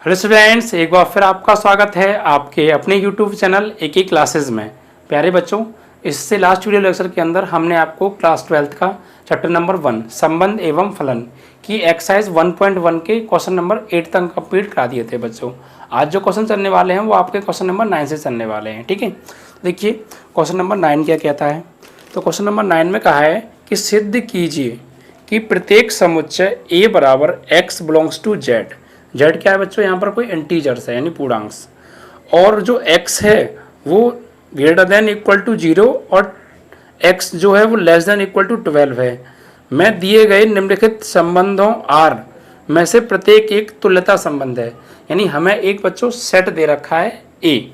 Hello students, एक बार फिर आपका स्वागत है आपके अपने यूट्यूब चैनल एक ही क्लासेस में। प्यारे बच्चों, इससे लास्ट वीडियो लेक्चर के अंदर हमने आपको क्लास 12th का चैप्टर नंबर 1 संबंध एवं फलन की एक्सरसाइज 1.1 के क्वेश्चन नंबर 8 तक कंप्लीट करा दिए थे बच्चों। आज जो क्वेश्चन चलने वाले हैं वो आपके क्वेश्चन नंबर 9 से चलने वाले हैं। ठीक है, देखिए क्वेश्चन नंबर 9 क्या कहता है। तो क्वेश्चन नंबर 9 में कहा है कि सिद्ध कीजिए कि प्रत्येक समुच्चय ए बराबर X belongs to Z. Z क्या है बच्चों, यहाँ पर कोई इंटीजर्स है यानी पूर्णांक, और जो एक्स है वो ग्रेटर देन इक्वल टू 0 और एक्स जो है वो लेस देन इक्वल टू 12 है। मैं दिए गए निम्नलिखित संबंधों आर में से प्रत्येक एक तुल्यता संबंध है। यानी हमें एक बच्चों सेट दे रखा है ए,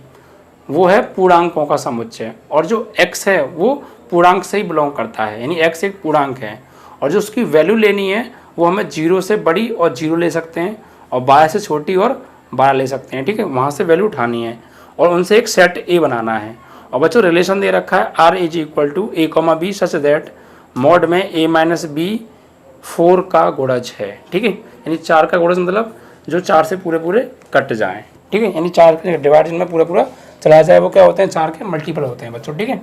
वो है पूर्णांकों का समुच्चय, और जो एक्स है वो पूर्णांक से ही बिलोंग करता है, यानी एक्स एक पूर्णांक है, और जो उसकी वैल्यू लेनी है वो हमें 0 से बड़ी और 0 ले सकते हैं, और 12 से छोटी और 12 ले सकते हैं। ठीक है, वहाँ से वैल्यू उठानी है और उनसे एक सेट ए बनाना है। और बच्चों रिलेशन दे रखा है R is equal to A comma B such that mod में ए माइनस बी 4 का गुणज है। ठीक है, यानी 4 का गुणज मतलब जो 4 से पूरे पूरे कट जाएँ। ठीक है, यानी 4 के डिवाइड में पूरा पूरा चला जाए, वो क्या होते हैं 4 के मल्टीपल होते हैं बच्चों। ठीक है,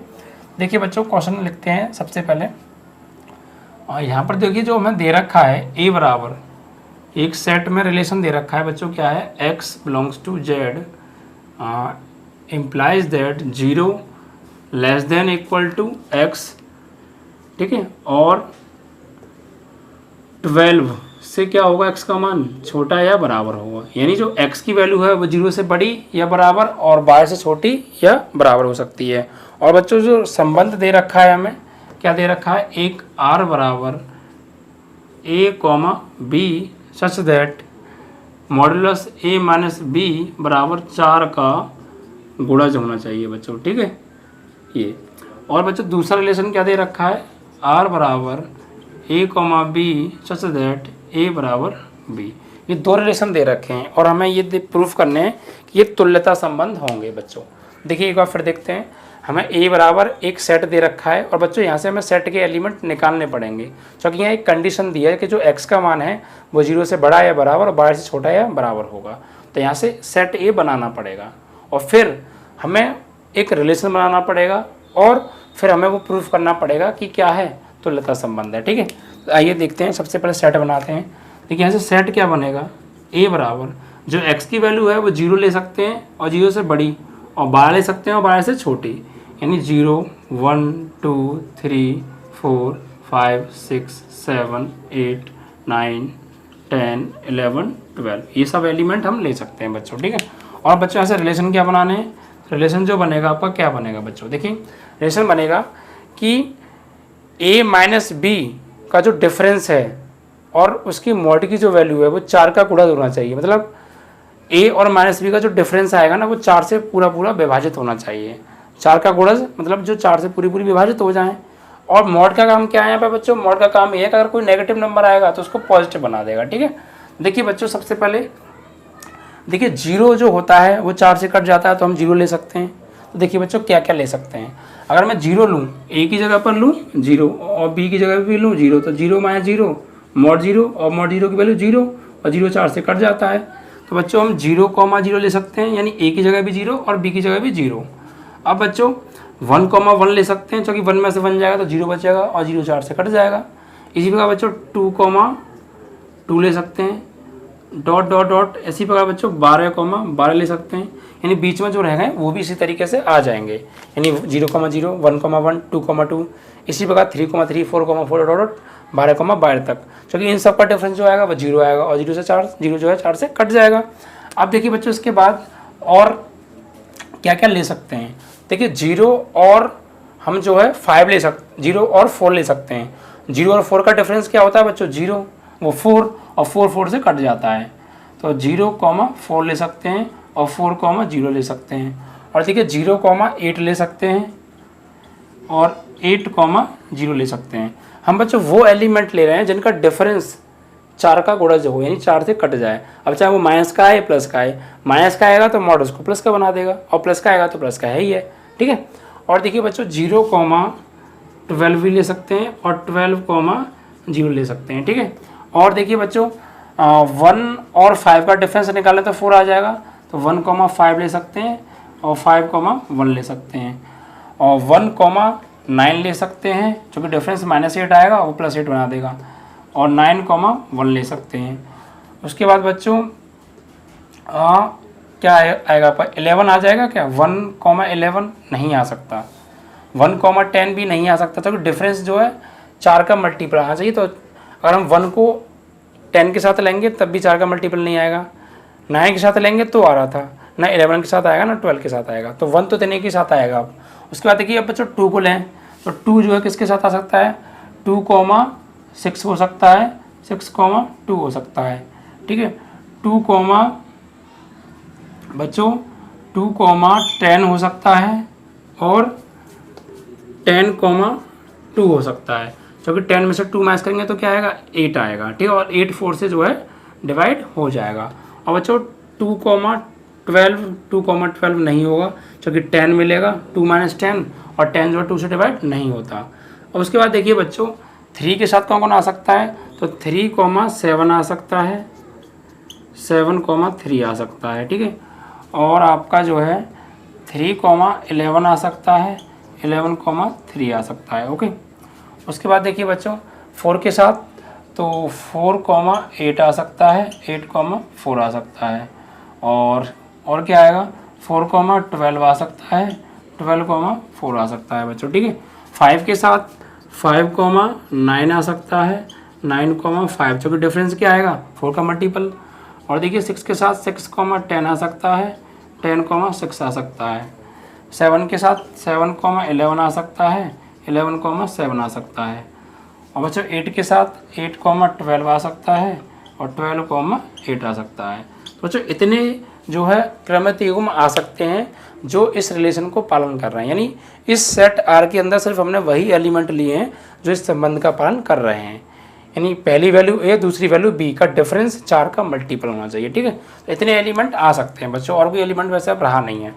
देखिए बच्चों क्वेश्चन लिखते हैं सबसे पहले। और यहाँ पर देखिए जो हमें दे रखा है ए बराबर एक सेट में रिलेशन दे रखा है बच्चों, क्या है x belongs to z implies that 0 less than equal to x। ठीक है, और 12 से क्या होगा x का मान छोटा या बराबर होगा, यानी जो x की वैल्यू है वो 0 से बड़ी या बराबर और 12 से छोटी या बराबर हो सकती है। और बच्चों जो संबंध दे रखा है हमें क्या दे रखा है, एक r बराबर a comma b such that modulus A minus B बराबर 4 का गुणज होना चाहिए बच्चों। ठीक है ये, और बच्चों दूसरा रिलेशन क्या दे रखा है, आर बराबर ए कॉमा बी सच दैट ए बराबर बी। ये दो रिलेशन दे रखे हैं और हमें ये प्रूफ करने हैं कि ये तुल्यता संबंध होंगे बच्चों। देखिए एक बार फिर देखते हैं, हमें a बराबर एक सेट दे रखा है और बच्चों यहाँ से हमें सेट के एलिमेंट निकालने पड़ेंगे, क्योंकि यहाँ एक कंडीशन दी है कि जो x का मान है वो 0 से बड़ा या बराबर और 12 से छोटा या बराबर होगा। तो यहाँ से सेट a बनाना पड़ेगा और फिर हमें एक रिलेशन बनाना पड़ेगा और फिर हमें वो प्रूफ करना पड़ेगा कि क्या है, तुल्यता संबंध है। ठीक है, तो आइए देखते हैं, सबसे पहले सेट बनाते हैं। देखिए यहाँ से सेट क्या बनेगा, a बराबर जो x की वैल्यू है वो 0 ले सकते हैं और 0 से बड़ी, और 12 ले सकते हैं और 12 से छोटी, यानी 0 1 2 3 4 5 6 7 8 9 10 11 12 ये सब एलिमेंट हम ले सकते हैं बच्चों। ठीक है, और बच्चों ऐसे रिलेशन क्या बनाने हैं, रिलेशन जो बनेगा आपका क्या बनेगा बच्चों, देखिए रिलेशन बनेगा कि a माइनस बी का जो डिफरेंस है और उसकी मॉड की जो वैल्यू है वो 4 का गुणज होना चाहिए। मतलब a और माइनस बी का जो डिफरेंस आएगा ना वो 4 से पूरा पूरा विभाजित होना चाहिए। 4 का गुणज मतलब जो 4 से पूरी पूरी विभाजित हो जाए। और मॉड का काम क्या है यहाँ पे बच्चों, मॉड का काम ये है कि अगर कोई नेगेटिव नंबर आएगा तो उसको पॉजिटिव बना देगा। ठीक है, देखिए बच्चों सबसे पहले देखिए 0 जो होता है वो 4 से कट जाता है तो हम 0 ले सकते हैं। तो देखिए बच्चों क्या क्या ले सकते हैं, अगर मैं 0 लूँ, a की जगह पर लूँ 0 और b की जगह पर भी लूँ 0, तो 0 माइनस 0 मॉड 0, और मॉड 0 की वैल्यू 0 और 0 4 से कट जाता है। तो बच्चों हम 0 कॉमा 0 ले सकते हैं, यानी a की जगह भी 0 और b की जगह भी 0। अब बच्चों 1 कॉमा 1 ले सकते हैं, क्योंकि 1 में से 1 जाएगा तो 0 बचेगा और 0 4 से कट जाएगा। इसी प्रकार बच्चों 2 कॉमा 2 ले सकते हैं, डॉट डॉट डॉट। इसी प्रकार बच्चों 12 कॉमा 12 ले सकते हैं, यानी बीच में जो रह गए वो भी इसी तरीके से आ जाएंगे, यानी 0 कॉमा 0 1 कॉमा 1 2 कॉमा 2, इसी प्रकार 3 comma 3 4 comma 4 dot dot 12 comma 12 तक, क्योंकि इन सब का डिफरेंस जो आएगा वो 0 आएगा और 0 से 4 0 जो है 4 से कट जाएगा। अब देखिए बच्चों इसके बाद और क्या क्या ले सकते हैं, देखिए 0 और हम जो है 5 ले सकते, 0 और 4 ले सकते हैं। 0 और 4 का डिफरेंस क्या होता है बच्चों, 0 वो 4 और 4 4 से कट जाता है, तो 0 कॉमा 4 ले सकते हैं और 4 कॉमा 0 ले सकते हैं। और देखिए 0 कॉमा 8 ले सकते हैं और 8 कॉमा 0 ले सकते हैं। हम बच्चों वो एलिमेंट ले रहे हैं जिनका डिफरेंस 4 का गुणज हो, यानी 4 से कट जाए। अब चाहे वो माइनस का है प्लस का है, माइनस का आएगा तो मॉड उसको प्लस का बना देगा और प्लस का आएगा तो प्लस का है ही है। ठीक है, और देखिए बच्चों 0 कॉमा 12 भी ले सकते हैं और 12 कॉमा 0 ले सकते हैं। ठीक है, और देखिए बच्चों 1 और 5 का डिफरेंस निकालें तो 4 आ जाएगा, तो 1,5 ले सकते हैं और 5,1 ले सकते हैं, और 1,9 ले सकते हैं, क्योंकि डिफरेंस -8 आएगा वो +8 बना देगा, और 9,1 ले सकते हैं। उसके बाद बच्चों क्या आएगा पर 11 आ जाएगा क्या? 1,11 नहीं आ सकता, 1,10 भी नहीं आ सकता, क्योंकि डिफरेंस जो है 4 का मल्टीपल आना चाहिए। तो अगर हम 1 को 10 के साथ लेंगे तब भी 4 का मल्टीपल नहीं आएगा, 9 के साथ लेंगे तो आ रहा था, ना 11 के साथ आएगा ना 12 के साथ आएगा, तो 1 तो 10 के साथ आएगा। अब उसके बाद देखिए अब बच्चों 2 को लें, तो 2 जो है किसके साथ आ सकता है? 2,6 हो सकता है, 6,2 हो सकता है, ठीक है। 2, बच्चों 2,10 हो सकता है और 10,2 हो सकता है, क्योंकि 10 में से 2 माइनस करेंगे तो क्या आएगा? 8 आएगा, ठीक है, और 8 4 से जो है डिवाइड हो जाएगा। और बच्चों 2,12 नहीं होगा, क्योंकि 10 मिलेगा, 2 - 10 और 10 जो है 2 से डिवाइड नहीं होता। और उसके बाद देखिए बच्चों 3 के साथ कौन कौन आ सकता है? तो 3,7 आ सकता है, 7,3 आ सकता है, ठीक है, और आपका जो है 3,11 आ सकता है, 11,3 आ सकता है, ओके। उसके बाद देखिए बच्चों 4 के साथ तो 4,8 आ सकता है, 8,4 आ सकता है, और क्या आएगा? 4,12 आ सकता है, 12,4 आ सकता है बच्चों, ठीक है। 5 के साथ 5,9 आ सकता है, 9,5, क्योंकि डिफरेंस क्या आएगा? 4 का मल्टीपल। और देखिए 6 के साथ 6,10 आ सकता है, 10,6 आ सकता है। 7 के साथ 7,11 आ सकता है, 11,7 आ सकता है। और बच्चों 8 के साथ 8,12 आ सकता है और 12,8 आ सकता है। तो बच्चों इतने जो है क्रमित युग्म आ सकते हैं जो इस रिलेशन को पालन कर रहे हैं, यानी इस सेट R के अंदर सिर्फ हमने वही एलिमेंट लिए हैं जो इस संबंध का पालन कर रहे हैं, यानी पहली वैल्यू A दूसरी वैल्यू B का डिफरेंस 4 का मल्टीपल होना चाहिए, ठीक है। तो इतने एलिमेंट आ सकते हैं बच्चों, और कोई एलिमेंट वैसे अब रहा नहीं है।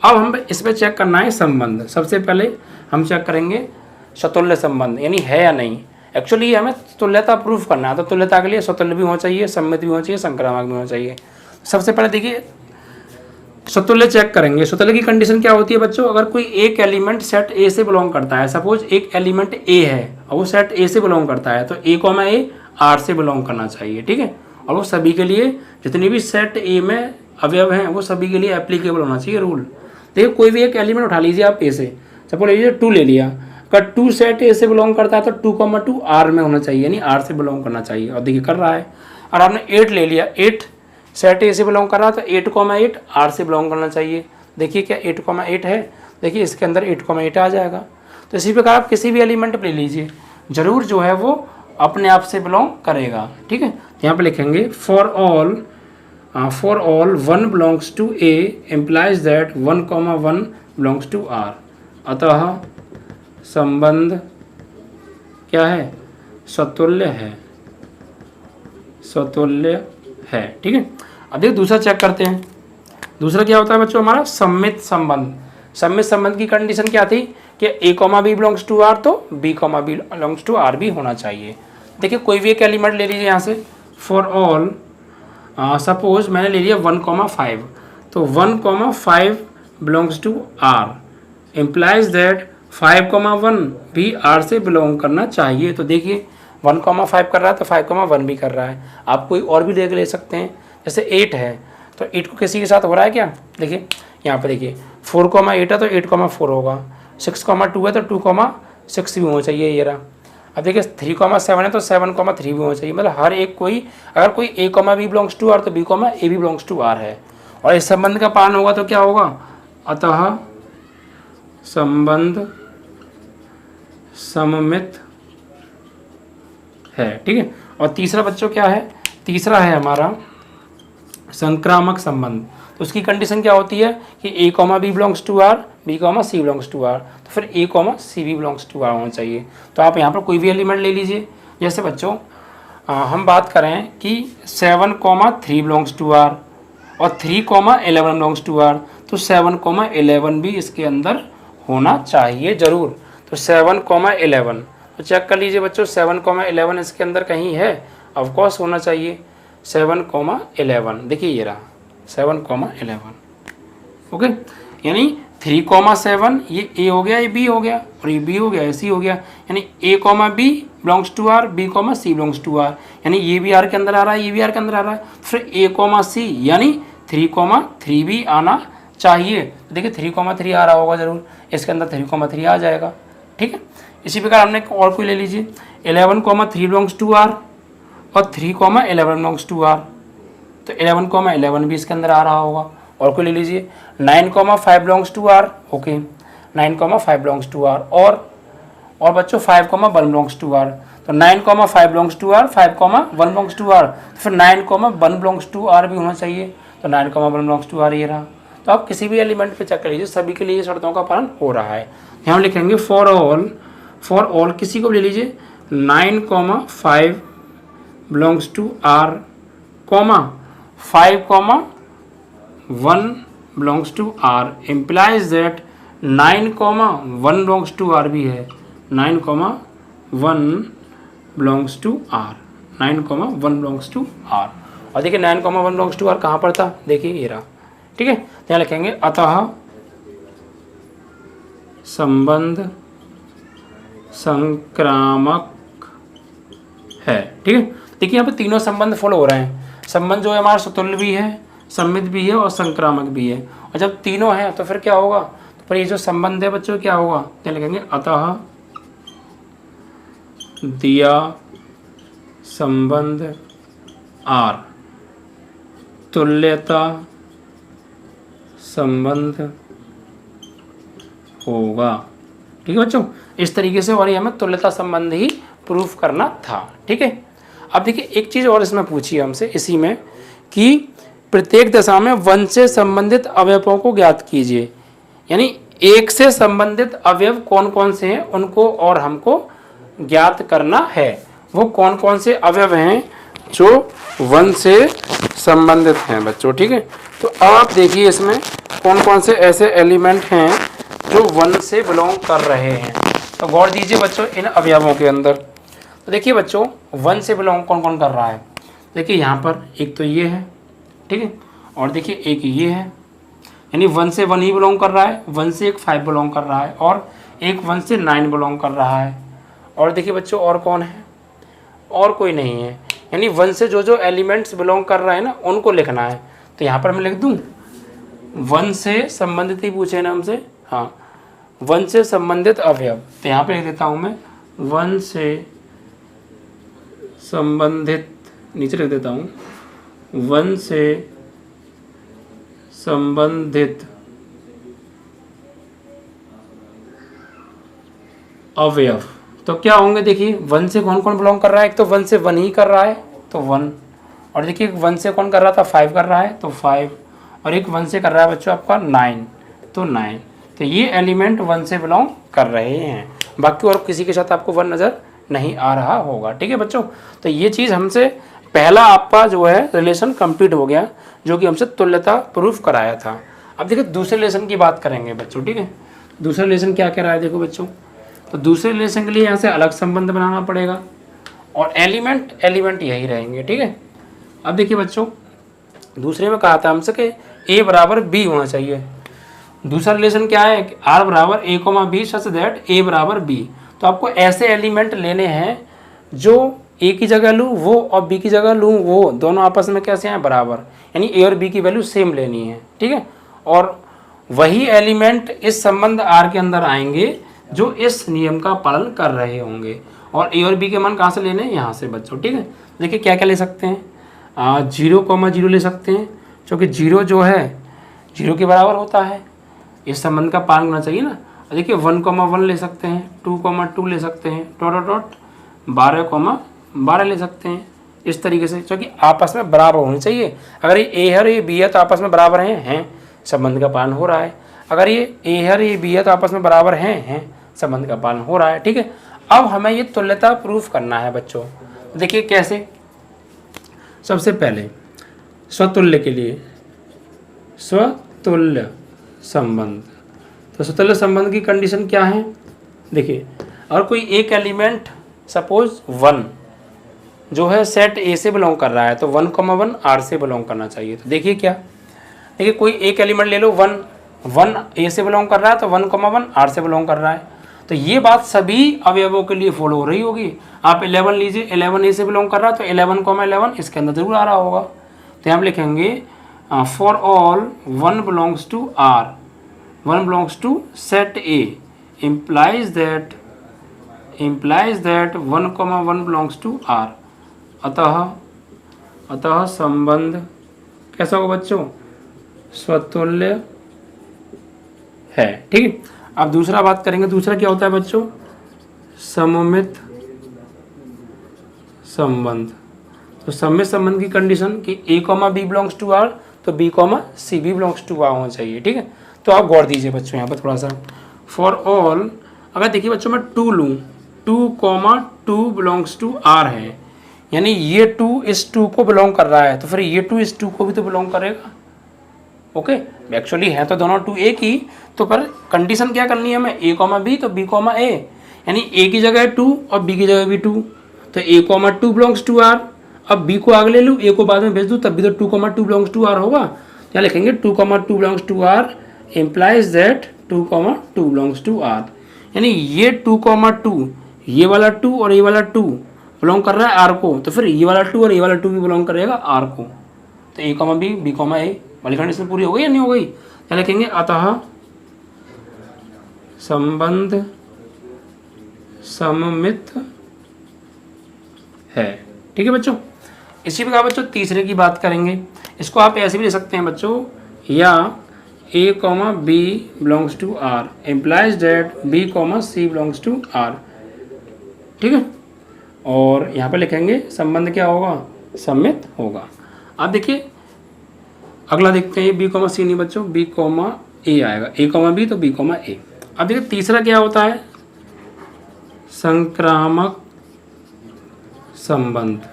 अब हम इस पर चेक करना है संबंध। सबसे पहले हम चेक करेंगे सतुल्य संबंध, यानी है या नहीं। एक्चुअली हमें तुल्यता प्रूफ करना है, तो तुल्यता के लिए सतुल्य भी होना चाहिए, सम्मित भी होना चाहिए, संक्रामक भी होना चाहिए। सबसे पहले देखिए सतुल्य चेक करेंगे। सतुल्य की कंडीशन क्या होती है बच्चों? अगर कोई एक एलिमेंट सेट ए से बिलोंग करता है, सपोज एक एलिमेंट ए है और वो सेट ए से बिलोंग करता है, तो A, R से बिलोंग करना चाहिए, ठीक है, और वो सभी के लिए जितनी भी सेट ए में अवयव हैं वो सभी के लिए एप्लीकेबल होना चाहिए रूल। देखिए कोई भी एक एलिमेंट उठा लीजिए आप ए से, सपोज लीजिए 2 ले लिया, अगर 2 सेट ए से बिलोंग करता है तो 2,2 R में होना चाहिए, यानी R से बिलोंग करना चाहिए, और देखिए कर रहा है। और आपने 8 ले लिया, 8 सेट ए से बिलोंग कर रहा है तो 8,8 R से बिलोंग करना चाहिए। देखिए क्या 8,8 है, देखिए इसके अंदर 8,8 आ जाएगा। तो इसी प्रकार आप किसी भी एलिमेंट ले लीजिए, जरूर जो है वो अपने आप से बिलोंग करेगा, ठीक है। यहाँ पे लिखेंगे for all 1 belongs to A implies that 1,1 belongs to R। अतः संबंध क्या है? सतुल्य है, सतुल्य है, ठीक है। अब देखिए दूसरा चेक करते हैं। दूसरा क्या होता है बच्चों? हमारा सम्मित संबंध। सम्मित संबंध की कंडीशन क्या थी कि A, B belongs to R, तो B, B belongs to R भी होना चाहिए। देखिए कोई भी एक एलिमेंट ले लीजिए यहाँ से, फॉर ऑल सपोज मैंने ले लिया 1,5, तो 1,5 belongs to R implies that 5,1 भी R से बिलोंग करना चाहिए। तो देखिए 1,5 कर रहा है तो 5,1 भी कर रहा है। आप कोई और भी देख ले सकते हैं, जैसे 8 है तो 8 को किसी के साथ हो रहा है क्या? देखिए यहाँ पर देखिए 4,8 है तो 8,4 होगा, 6,2 है तो 2,6 भी होना चाहिए, ये रहा। अब देखिए 3,7 है तो 7,3 भी होना चाहिए। मतलब हर एक कोई, अगर कोई A, B belongs to R तो B, A भी बिलोंग्स टू R है, और इस संबंध का पालन होगा तो क्या होगा? अतः संबंध सममित है, ठीक है। और तीसरा बच्चों क्या है? तीसरा है हमारा संक्रामक संबंध। तो उसकी कंडीशन क्या होती है कि A, B belongs to R, B, C belongs to R, तो फिर A, C भी बिलोंग्स टू R होना चाहिए। तो आप यहाँ पर कोई भी एलिमेंट ले लीजिए। जैसे बच्चों हम बात करें कि 7,3 बिलोंग्स टू R और 3,11 बिलोंग्स टू R, तो 7,11 भी इसके अंदर होना चाहिए ज़रूर। तो 7,11 तो चेक कर लीजिए बच्चों, 7,11 इसके अंदर कहीं है? ऑफकोर्स होना चाहिए। 7,11 देखिए ये रहा 7,11 ओके। यानी 3,7 ये ए हो गया, ये बी हो गया, और ये बी हो गया, ये सी हो गया। यानी A comma B belongs to R, B comma C belongs to R. यानी ये भी आर के अंदर आ रहा है, ये भी आर के अंदर आ रहा है। फिर ए कॉमा सी यानी 3,3 भी आना चाहिए। देखिए 3,3 आ रहा होगा ज़रूर, इसके अंदर 3,3 आ जाएगा। ठीक है, इसी प्रकार हमने और कोई ले लीजिए 11,3 बिलोंग्स टू आर और 3,11 बिलोंग्स टू आर, तो 11,11 भी इसके अंदर आ रहा होगा। और कोई ले लीजिए 9,5 belongs to R, okay 9,5 belongs to R, और बच्चों 5,1 बिलोंग्स टू आर, तो 9,5 belongs to R, 5,1 belongs to R, तो फिर 9,1 बिलोंग्स टू आर भी होना चाहिए, तो 9,1 बिलोंग्स टू आर ये रहा। तो आप किसी भी एलिमेंट पे चेक कर लीजिए, सभी के लिए शर्तों का पालन हो रहा है। यहाँ लिखेंगे फॉर ऑल किसी को भी ले लीजिए 9,5 belongs to R, 5,1 belongs to R implies that 9,1 belongs to R भी है, 9,1 belongs to R, 9,1 belongs to R. और देखिए 9,1 बिलोंग्स टू आर कहाँ पर था, देखिए ये रहा। ठीक है, यहाँ लिखेंगे अतः संबंध संक्रामक है। ठीक है, देखिए यहाँ पे तीनों संबंध फॉलो हो रहे हैं। संबंध जो है हमारा स्वतुल्य भी है, सम्मित भी है और संक्रामक भी है। और जब तीनों हैं तो फिर क्या होगा, तो फिर ये जो संबंध है बच्चों क्या होगा, क्या लिखेंगे अतः दिया संबंध आर तुल्यता संबंध होगा। ठीक है बच्चों, इस तरीके से, और ये हमें तुल्यता संबंध ही प्रूफ करना था। ठीक है, अब देखिए एक चीज़ और इसमें पूछी हमसे इसी में कि प्रत्येक दशा में 1 से संबंधित अवयवों को ज्ञात कीजिए। यानी 1 से संबंधित अवयव कौन कौन से हैं उनको और हमको ज्ञात करना है। वो कौन कौन से अवयव हैं जो 1 से संबंधित हैं बच्चों। ठीक है, तो अब आप देखिए इसमें कौन कौन से ऐसे एलिमेंट हैं जो 1 से बिलोंग कर रहे हैं। तो गौर दीजिए बच्चों इन अवयवों के अंदर। तो देखिए बच्चों 1 से बिलोंग कौन कौन कर रहा है, देखिए यहाँ पर एक तो ये है, ठीक है, और देखिए एक ये है, यानी 1 से 1 ही बिलोंग कर रहा है, 1 से एक 5 बिलोंग कर रहा है, और एक 1 से 9 बिलोंग कर रहा है। और देखिए बच्चों और कौन है, और कोई नहीं है। यानी 1 से जो जो एलिमेंट्स बिलोंग कर रहे हैं ना उनको लिखना है। तो यहाँ पर मैं लिख दूँ 1 से संबंधित ही पूछे ना हमसे, हाँ 1 से संबंधित अवयव, तो यहाँ पे लिख देता हूँ मैं 1 से संबंधित, नीचे लिख देता हूँ 1 से संबंधित अवयव। तो क्या होंगे, देखिए 1 से कौन कौन बिलोंग कर रहा है, एक तो 1 से 1 ही कर रहा है तो 1, और देखिए 1 से कौन कर रहा था 5 कर रहा है तो 5, और एक 1 से कर रहा है बच्चों आपका 9 तो 9। तो ये एलिमेंट 1 से बिलोंग कर रहे हैं, बाकी और किसी के साथ आपको 1 नज़र नहीं आ रहा होगा। ठीक है बच्चों, तो ये चीज़ हमसे पहला आपका जो है रिलेशन कंप्लीट हो गया, जो कि हमसे तुल्यता प्रूफ कराया था। अब देखिए दूसरे रिलेशन की बात करेंगे बच्चों। ठीक है, दूसरा रिलेशन क्या कह रहा है, देखो बच्चों, तो दूसरे रिलेशन के लिए यहाँ से अलग संबंध बनाना पड़ेगा, और एलिमेंट यही रहेंगे। ठीक है, अब देखिए बच्चों दूसरे में कहा था हमसे कि a बराबर b होना चाहिए। दूसरा रिलेशन क्या है, r बराबर a, b such that a बराबर b। तो आपको ऐसे एलिमेंट लेने हैं जो a की जगह लूँ वो और b की जगह लूँ वो, दोनों आपस में कैसे हैं, बराबर, यानी a और b की वैल्यू सेम लेनी है। ठीक है, और वही एलिमेंट इस संबंध r के अंदर आएंगे जो इस नियम का पालन कर रहे होंगे, और a और b के मान कहाँ से लेने हैं, यहाँ से बच्चों। ठीक है, देखिए क्या क्या ले सकते हैं, 0,0 ले सकते हैं, क्योंकि 0 जो है 0 के बराबर होता है, इस संबंध का पालन करना चाहिए ना। देखिए 1,1 ले सकते हैं, 2,2 ले सकते हैं, ... 12,12 ले सकते हैं, इस तरीके से, क्योंकि आपस में बराबर होनी चाहिए। अगर ये a है और ये b है तो आपस में बराबर हैं, संबंध का पालन हो रहा है। अगर ये a है और ये b है तो आपस में बराबर हैं, संबंध का पालन हो रहा है। ठीक है, अब हमें ये तुल्यता प्रूफ करना है बच्चों। देखिए कैसे, सबसे पहले स्वतुल्य के लिए स्वतुल्य संबंध, तो स्वतुल्य संबंध की कंडीशन क्या है, देखिए अगर कोई एक एलिमेंट सपोज 1 जो है सेट ए से बिलोंग कर रहा है, तो 1,1 आर से बिलोंग करना चाहिए। तो देखिए क्या, देखिए कोई एक एलिमेंट ले लो, 1 ए से बिलोंग कर रहा है तो 1,1 आर से बिलोंग कर रहा है। तो ये बात सभी अवयवों के लिए फॉलो हो रही होगी। आप 11 लीजिए, 11 ए से बिलोंग कर रहा है तो 11,11 इसके अंदर जरूर आ रहा होगा। तो यहाँ लिखेंगे for all 1 belongs to R, 1 belongs to set A, implies that 1,1 belongs to R. अतः संबंध कैसा होगा बच्चों, स्वतुल्य है। ठीक है, अब दूसरा बात करेंगे। दूसरा क्या होता है बच्चों, सममित संबंध। तो सममित संबंध की कंडीशन कि a, b belongs to R तो b, c भी बिलोंग्स टू आर होना चाहिए। ठीक है, तो आप गौर दीजिए बच्चों यहाँ पर थोड़ा सा। फॉर ऑल, अगर देखिए बच्चों मैं 2 लूँ, 2,2 बिलोंग्स टू आर है, यानी ये 2 इस 2 को बिलोंग कर रहा है, तो फिर ये 2 इस 2 को भी तो बिलोंग करेगा। ओके, एक्चुअली है तो दोनों 2 एक ही, तो पर कंडीशन क्या करनी है हमें, a, b तो b, a, यानी a की जगह 2 और b की जगह भी 2, तो a, 2 बिलोंग्स टू आर। अब b को आगे ले लूँ, a को बाद में भेज दूँ, तब भी तो 2, 2 बिलोंग्स टू आर होगा। क्या लिखेंगे, 2, 2 belongs to R implies that 2, 2 belongs to R, यानी ये 2, 2 ये वाला 2 और ये वाला 2 बिलोंग कर रहा है आर को, तो फिर ये वाला 2 और ये वाला 2 भी बिलोंग करेगा आर को। तो a, b, a वाली कंडीशन पूरी हो गई या नहीं हो गई। क्या लिखेंगे, अतः संबंध सममित है। ठीक है बच्चों, इसी प्रकार बच्चों तीसरे की बात करेंगे। इसको आप ऐसे भी ले सकते हैं बच्चों, या a, b belongs to R implies that b, c belongs to R. ठीक है, और यहाँ पर लिखेंगे संबंध क्या होगा, सममित होगा। अब देखिए अगला देखते हैं, b, c नहीं बच्चों, b, a आएगा, a, b तो b, a। अब देखिए तीसरा क्या होता है, संक्रामक संबंध।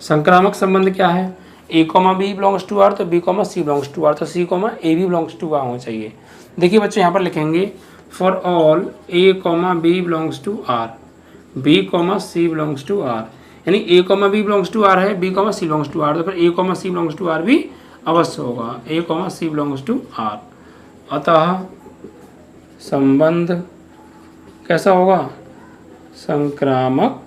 संक्रामक संबंध क्या है, a, b belongs to R तो b, c belongs to R, तो c, a भी बिलोंग्स टू आर होना चाहिए। देखिए बच्चों यहाँ पर लिखेंगे for all a, b belongs to R, b, c belongs to R, यानी a, b belongs to R है, b, c belongs to R, तो फिर a, c belongs to R भी अवश्य होगा, a, c belongs to R. अतः संबंध कैसा होगा, संक्रामक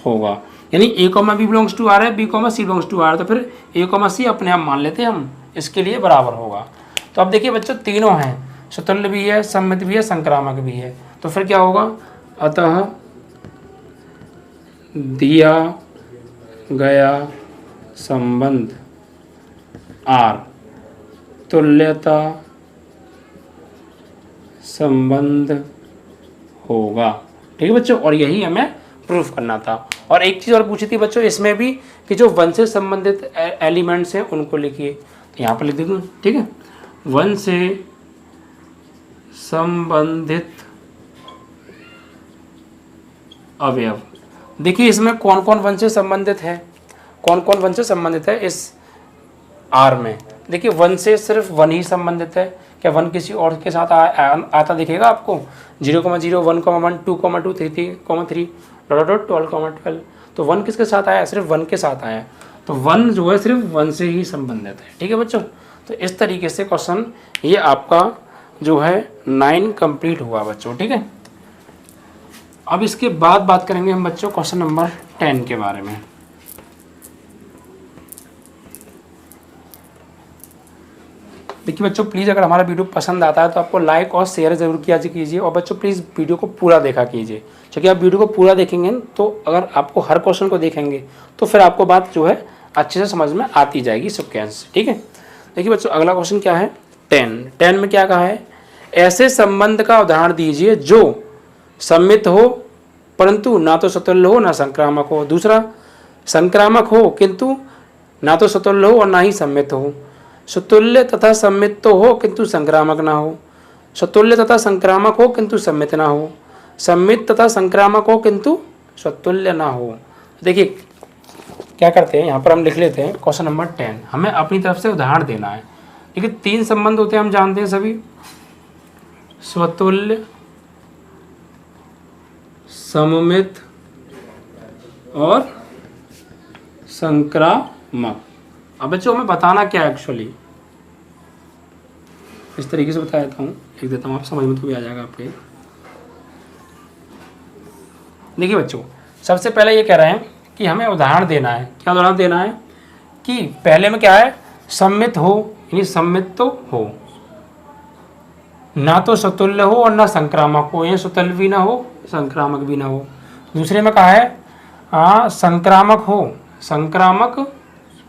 होगा, यानी a, b belongs to R है, b, c belongs to R, तो फिर a, c अपने आप मान लेते हैं हम, इसके लिए बराबर होगा। तो अब देखिए बच्चों तीनों हैं, स्वतुल्य भी है, सम्मित भी है, संक्रामक भी है, तो फिर क्या होगा, अतः दिया गया संबंध आर तुल्यता संबंध होगा। ठीक है बच्चों, और यही हमें प्रूफ करना था। और एक चीज़ और पूछी थी बच्चों इसमें भी कि जो 1 से संबंधित एलिमेंट्स हैं उनको लिखिए, तो यहाँ पर लिख देता हूँ। ठीक है, 1 से संबंधित अवयव। देखिए इसमें कौन कौन 1 से संबंधित है, कौन कौन 1 से संबंधित है इस आर में। देखिए 1 से सिर्फ 1 ही संबंधित है, क्या 1 किसी और के साथ आता दिखेगा आपको, 0,0, 1,1, 2,2, 3,3, डॉट 12,12, तो 1 किसके साथ आया, सिर्फ 1 के साथ आया, तो 1 जो है सिर्फ 1 से ही संबंधित है। ठीक है बच्चों, तो इस तरीके से क्वेश्चन ये आपका जो है 9 कंप्लीट हुआ बच्चों। ठीक है, अब इसके बाद बात करेंगे हम बच्चों क्वेश्चन नंबर 10 के बारे में। देखिए बच्चों प्लीज़ अगर हमारा वीडियो पसंद आता है तो आपको लाइक और शेयर ज़रूर किया कीजिए, और बच्चों प्लीज़ वीडियो को पूरा देखा कीजिए, क्योंकि आप वीडियो को पूरा देखेंगे तो अगर आपको हर क्वेश्चन को देखेंगे तो फिर आपको बात जो है अच्छे से समझ में आती जाएगी सिक्वेंस। ठीक है, देखिए बच्चों अगला क्वेश्चन क्या है, 10 में क्या कहा है, ऐसे संबंध का उदाहरण दीजिए जो सम्मित हो परंतु ना तो स्वतुल्य हो ना संक्रामक हो। दूसरा, संक्रामक हो किंतु ना तो स्वतुल्य हो और ना ही सम्मित हो। स्वतुल्य तथा सम्मित तो हो किंतु संक्रामक ना हो। स्वतुल्य तथा संक्रामक हो किंतु सम्मित ना हो। सम्मित तथा संक्रामक हो किंतु स्वतुल्य ना हो। देखिए क्या करते हैं, यहाँ पर हम लिख लेते हैं क्वेश्चन नंबर 10, हमें अपनी तरफ से उदाहरण देना है। देखिए 3 संबंध होते हैं, हम जानते हैं सभी, स्वतुल्य, सममित और संक्रामक। अब बच्चों हमें बताना क्या है एक्चुअली, इस तरीके से बता देता हूँ, लिख देता हूँ, आप समझ में तो भी आ जाएगा आपके। देखिए बच्चों, सबसे पहले ये कह रहे हैं कि हमें उदाहरण देना है। क्या उदाहरण देना है कि पहले में क्या है, सम्मित हो, यानी सम्मित तो हो, ना तो सतुल्य हो और ना संक्रामक हो, यानी सतुल्य भी ना हो संक्रामक भी ना हो। दूसरे में कहा है संक्रामक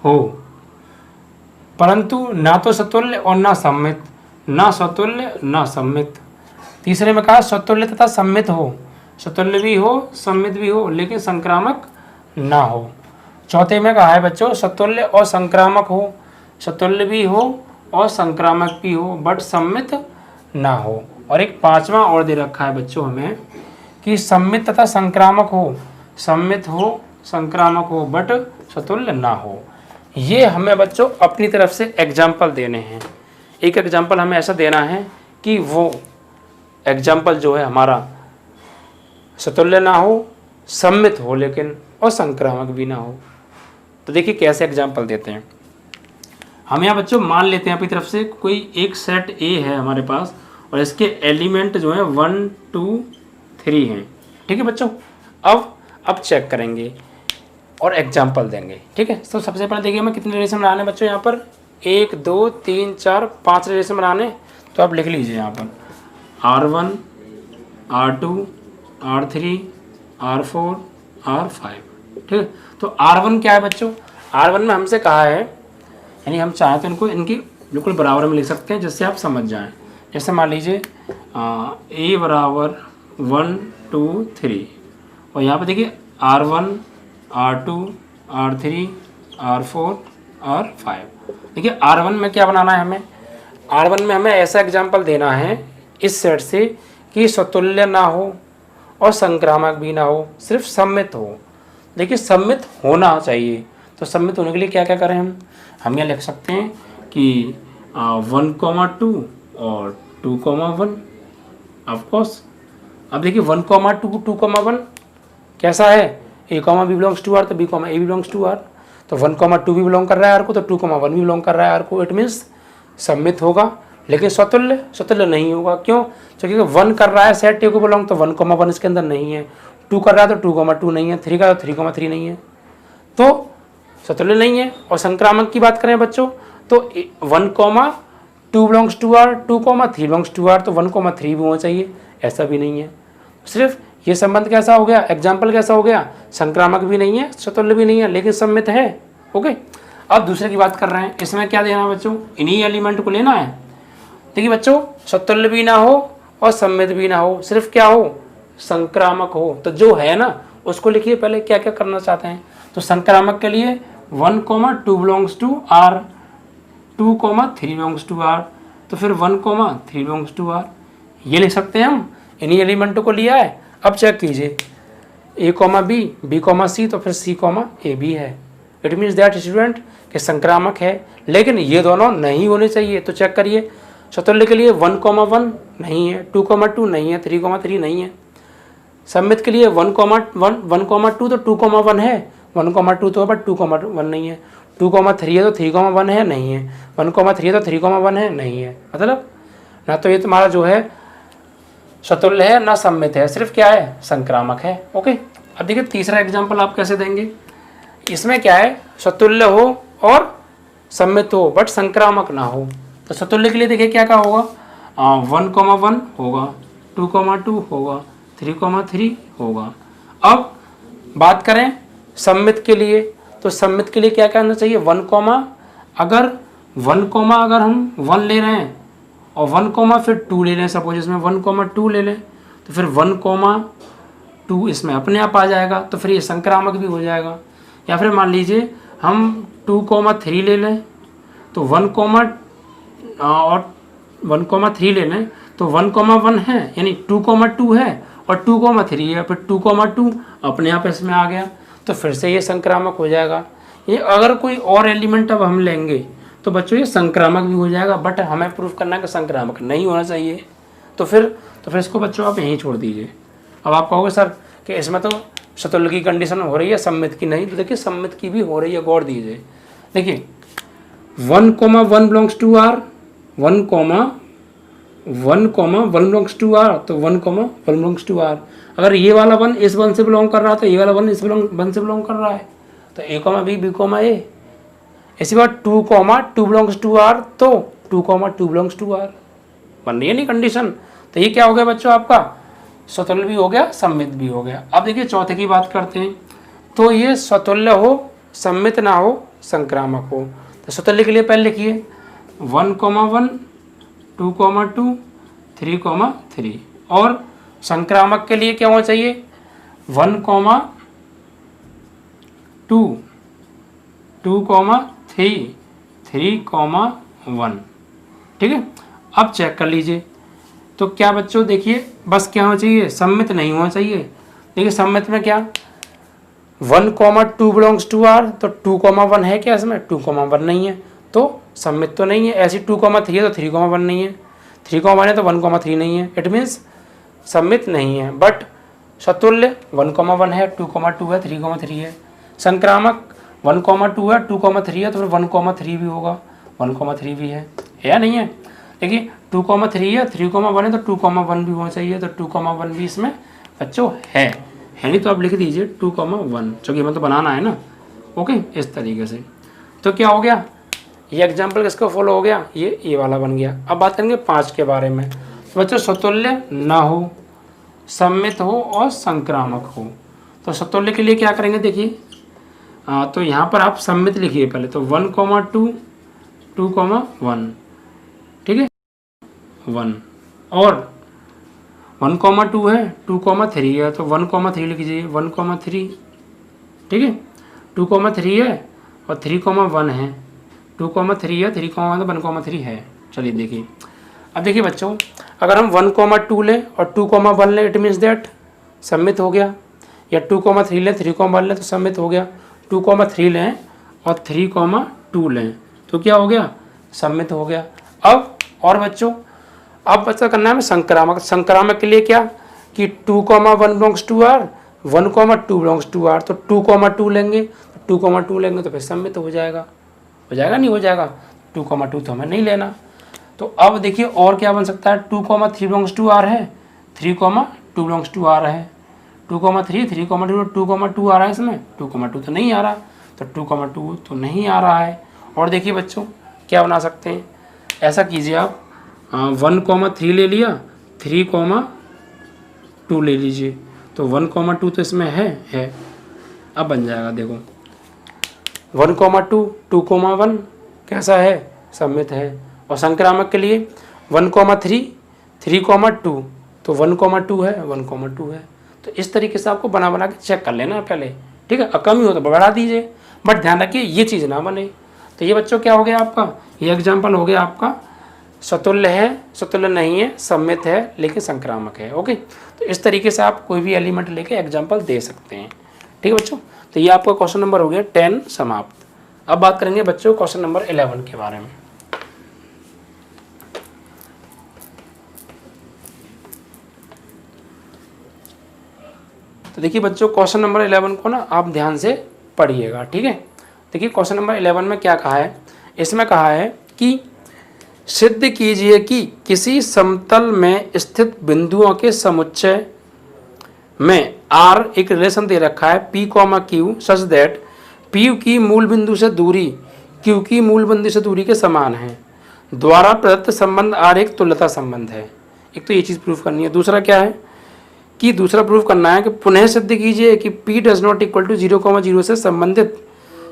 हो परंतु ना तो सतुल्य और ना सम्मित, ना सतुल्य ना सम्मित। तीसरे में कहा सतुल्य तथा सम्मित हो, सतुल्य भी हो सम्मित भी हो लेकिन संक्रामक ना हो। चौथे में कहा है बच्चों सतुल्य और संक्रामक हो, सतुल्य भी हो और संक्रामक भी हो बट सम्मित ना हो। और एक पांचवा और दे रखा है बच्चों हमें कि सम्मित तथा संक्रामक हो, सम्मित हो संक्रामक हो बट सतुल्य ना हो। ये हमें बच्चों अपनी तरफ से एग्जाम्पल देने हैं। एक एग्जाम्पल हमें ऐसा देना है कि वो एग्जाम्पल जो है हमारा सतुल्य ना हो, सम्मित हो लेकिन और संक्रामक भी ना हो। तो देखिए कैसे एग्जाम्पल देते हैं। हम यहाँ बच्चों मान लेते हैं अपनी तरफ से कोई एक सेट ए है हमारे पास और इसके एलिमेंट जो है 1 2 3 हैं। ठीक है बच्चों, अब चेक करेंगे और एग्जाम्पल देंगे। ठीक है, तो सबसे पहले देखिए हमें कितने रिलेशन बनाने बच्चों, यहाँ पर 1 2 3 4 5 रिलेशन बनाने। तो आप लिख लीजिए यहाँ पर R1 R2 R3 R4 R5। ठीक है, तो R1 क्या है बच्चों, R1 में हमसे कहा है, यानी हम चाहें तो इनको इनकी बिल्कुल बराबर में लिख सकते हैं जिससे आप समझ जाएं। जैसे मान लीजिए A बराबर 1 2 3 और यहाँ पे देखिए R1 R2 R3 R4 R5। देखिए R1 में क्या बनाना है हमें, R1 में हमें ऐसा एग्जाम्पल देना है इस सेट से कि सतुल्य ना हो और संक्रामक भी ना हो, सिर्फ सम्मित हो। देखिए सम्मित होना चाहिए, तो सम्मित होने के लिए क्या क्या करें हम यहाँ लिख सकते हैं कि 1,2 और 2,1 ऑफकोर्स। अब देखिए 1,2 2,1 कैसा है, A, B belongs to R तो B, A belongs to R, तो 1,2 भी बिलोंग कर रहा है R को, तो 2,1 भी बिलोंग कर रहा है R को। इट मीन्स सम्मित होगा लेकिन सतुल्य नहीं होगा। क्यों, क्योंकि 1 कर रहा है सेट ए को बिलोंग, तो 1,1 इसके अंदर नहीं है। 2 कर रहा है तो 2,2 नहीं है, 3 का तो 3,3 नहीं है, तो सतुल्य नहीं है। और संक्रामक की बात करें बच्चों तो 1,2 belongs to R, 2,3 belongs to R, तो 1,3 भी होना चाहिए, ऐसा भी नहीं है। सिर्फ ये संबंध कैसा हो गया, एग्जाम्पल कैसा हो गया, संक्रामक भी नहीं है सतुल्य भी नहीं है लेकिन सम्मित है। ओके, अब दूसरे की बात कर रहे हैं, इसमें क्या देना है बच्चों, इन्हीं एलिमेंट को लेना है। देखिए बच्चों सतुल्य भी ना हो और सम्मित भी ना हो, सिर्फ क्या हो, संक्रामक हो। तो जो है ना उसको लिखिए पहले क्या क्या करना चाहते हैं। तो संक्रामक के लिए 1,2 belongs to R, 2,3 belongs to R, तो फिर 1,3 बिलोंग्स टू R ये लिख सकते हैं हम, इन्हीं एलिमेंटों को लिया है। अब चेक कीजिए A, B, B, C, तो फिर C, A भी है। इट मीन्स दैट स्टूडेंट कि संक्रामक है लेकिन ये दोनों नहीं होने चाहिए। तो चेक करिए, सतुल्य के लिए 1,1 नहीं है, 2,2 नहीं है, 3,3 नहीं है। सम्मित के लिए 1,2 तो 2,1 है, 1,2 तो बट 2,1 नहीं है, 2,3 है तो 3,1 है नहीं है, 1,3 है तो 3,1 है नहीं है। मतलब ना तो ये तुम्हारा जो है सतुल्य है ना सम्मित है, सिर्फ क्या है, संक्रामक है। ओके, अब देखिए तीसरा एग्जाम्पल आप कैसे देंगे। इसमें क्या है, सतुल्य हो और सम्मित हो बट संक्रामक ना हो। तो सतुल्य के लिए देखिए क्या क्या होगा, 1,1 होगा, 2,2 होगा, 3,3 होगा। अब बात करें सम्मित के लिए, तो सम्मित के लिए क्या करना चाहिए, 1, अगर हम 1 ले रहे हैं और 1, फिर 2 ले लें, सपोज इसमें 1,2 ले लें, तो फिर 1,2 इसमें अपने आप आ जाएगा, तो फिर ये संक्रामक भी हो जाएगा। या फिर मान लीजिए हम 2,3 ले लें, तो 1,3 ले लें, तो 1,1 है यानी 2,2 है और 2,3 है, फिर 2,2 अपने आप इसमें आ गया, तो फिर से ये संक्रामक हो जाएगा। ये अगर कोई और एलिमेंट अब हम लेंगे तो बच्चों ये संक्रामक भी हो जाएगा, बट हमें प्रूफ करना है कि संक्रामक नहीं होना चाहिए। तो फिर इसको बच्चों आप यहीं छोड़ दीजिए। अब आप कहोगे सर कि इसमें तो सतुल्य की कंडीशन हो रही है, सममित की नहीं। तो देखिए सममित की भी हो रही है, गौर दीजिए। देखिए 1,1 belongs to R, 1,1 belongs to R, तो 1,1 बिलोंग्स टू आर। अगर ये वाला 1 इस 1 से बिलोंग कर रहा है तो ये वाला 1 इस 1 से बिलोंग कर रहा है, तो A, B, B, A। इसी बात 2,2 बिलोंग्स टू आर, तो 2,2 बिलोंग्स टू आर। बन रही है नहीं कंडीशन। तो ये क्या हो गया बच्चों, आपका स्वतुल्य भी हो गया, सम्मित भी हो गया। अब देखिए चौथे की बात करते हैं। तो ये स्वतुल्य हो, सम्मित ना हो, संक्रामक हो। तो स्वतुल्य के लिए पहले लिखिए 1,1, 2,2, 3,3। और संक्रामक के लिए क्या होना चाहिए 1,2, 2,3, 3,1। ठीक है। अब चेक कर लीजिए। तो क्या बच्चों देखिए, बस क्या होना चाहिए, सम्मित नहीं होना चाहिए। देखिए सम्मित में क्या 1,2 बिलोंग्स टू आर, तो 2,1 है क्या इसमें, 2,1 नहीं है, तो सम्मित तो नहीं है। ऐसी 2,3 है तो 3,1 नहीं है, 3,1 है तो 1,3 नहीं है। इट मीन्स सम्मित नहीं है। बट सतुल्य 1,1 है, 2,2 है, 3,3 है। संक्रामक 1,2 है, 2,3 है, तो फिर 1,3 भी होगा, 1,3 भी है या नहीं है। देखिए 2,3 है, 3,1 है, तो 2,1 भी होना चाहिए, तो 2,1 भी इसमें बच्चों है नहीं। तो आप लिख दीजिए 2,1, चूँकि हमें तो बनाना है ना। ओके, इस तरीके से। तो क्या हो गया, ये एग्जाम्पल किसको फॉलो हो गया, ये वाला बन गया। अब बात करेंगे 5 के बारे में। तो बच्चों सतुल्य ना हो, सम्मित हो और संक्रामक हो। तो सतुल्य के लिए क्या करेंगे देखिए, तो यहाँ पर आप सम्मित लिखिए पहले। तो 1,2, 2,1, ठीक है 1। और 1,2 है, 2,3 है, तो 1,3 लिख दीजिए, 1,3। ठीक है, 2,3 है और 3,1 है, 2,3 है, 3,1 तो 1,3 है। चलिए देखिए, अब देखिए बच्चों, अगर हम 1,2 लें और 2,1 लें, इट मीन्स दैट सम्मित हो गया। या 2,3 लें, 3,1 लें, तो सम्मित हो गया। 2,3 लें और 3,2 लें, तो क्या हो गया, सम्मित हो गया। अब और बच्चों, अब बच्चा करना है संक्रामक। संक्रामक के लिए क्या कि 2,1 belongs to R, 1,2 belongs to R, तो 2,2 लेंगे, 2,2 लेंगे तो फिर सम्मित हो जाएगा नहीं हो जाएगा, 2,2 तो हमें नहीं लेना। तो अब देखिए और क्या बन सकता है, 2,3 बिलोंग्स टू आर है, 3,2 बिलोंग्स टू आर है, 2,3, 3,2, 2,2 आ रहा है इसमें, 2,2 तो नहीं आ रहा, तो 2,2 तो नहीं आ रहा है। और देखिए बच्चों क्या बना सकते हैं, ऐसा कीजिए आप 1,3 ले लिया, 3,2 ले लीजिए, तो 1,2 तो इसमें है। अब बन जाएगा देखो 1,2, 2,1 कैसा है, सम्मित है। और संक्रामक के लिए 1,3, 3,2, तो 1,2 है, 1,2 है। तो इस तरीके से आपको बना के चेक कर लेना पहले, ठीक है। कम ही हो तो बढ़ा दीजिए, बट ध्यान रखिए ये चीज़ ना बने। तो ये बच्चों क्या हो गया आपका, ये एग्जाम्पल हो गया आपका सतुल्य है, सतुल्य नहीं है, सम्मित है लेकिन संक्रामक है। ओके, तो इस तरीके से आप कोई भी एलिमेंट लेके एग्जाम्पल दे सकते हैं, ठीक है बच्चों। तो ये आपका क्वेश्चन नंबर हो गया 10 समाप्त। अब बात करेंगे बच्चों क्वेश्चन नंबर 11 के बारे में। तो देखिए बच्चों क्वेश्चन नंबर 11 को ना आप ध्यान से पढ़िएगा, ठीक है। देखिए क्वेश्चन नंबर 11 में क्या कहा है, इसमें कहा है कि सिद्ध कीजिए कि किसी समतल में स्थित बिंदुओं के समुच्चय में R एक रिलेशन दे रखा है P, Q such that P की मूल बिंदु से दूरी Q की मूल बिंदु से दूरी के समान है। द्वारा प्रदत्त संबंध R एक तुल्यता संबंध है। एक तो ये चीज़ प्रूफ करनी है। दूसरा क्या है कि दूसरा प्रूफ करना है कि पुनः सिद्ध कीजिए कि P does not equal to 0,0 से संबंधित